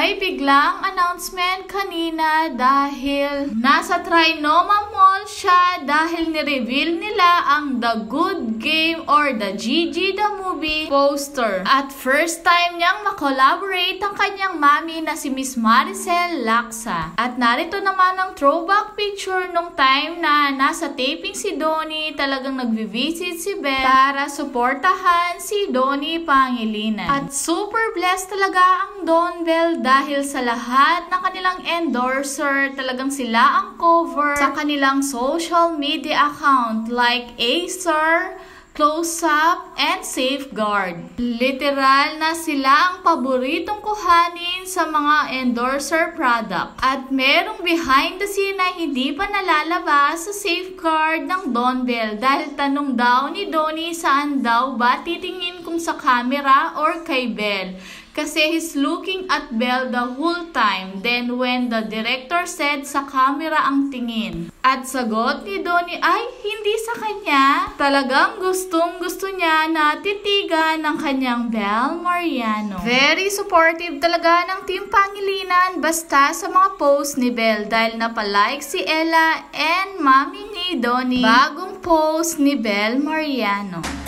may biglang announcement kanina dahil nasa Trinoma Mall siya dahil ni-reveal nila ang The Good Game or The GG The Movie poster. At first time niyang makolaborate ang kanyang mami na si Miss Maricel Laksa. At narito naman ang throwback picture nung time na nasa taping si Donnie, talagang nagvi-visit si Belle para suportahan si Donnie Pangilinan. At super blessed talaga ang Don Belle dahil sa lahat ng kanilang endorser, talagang sila ang cover sa kanilang social media account like Acer, Close Up, and Safeguard. Literal na sila ang paboritong kuhanin sa mga endorser product. At merong behind the scene na hindi pa nalalabas sa Safeguard ng Don Belle dahil tanong daw ni Donnie saan daw ba titingin, kung sa camera or kay Belle. Kasi he's looking at Belle the whole time. Then when the director said sa camera ang tingin. At sagot ni Donnie ay hindi sa kanya. Talagang gustong-gusto niya na titigan ng kanyang Belle Mariano. Very supportive talaga ng Team Pangilinan basta sa mga post ni Belle dahil napalike si Ella and mami ni Donnie bagong post ni Belle Mariano.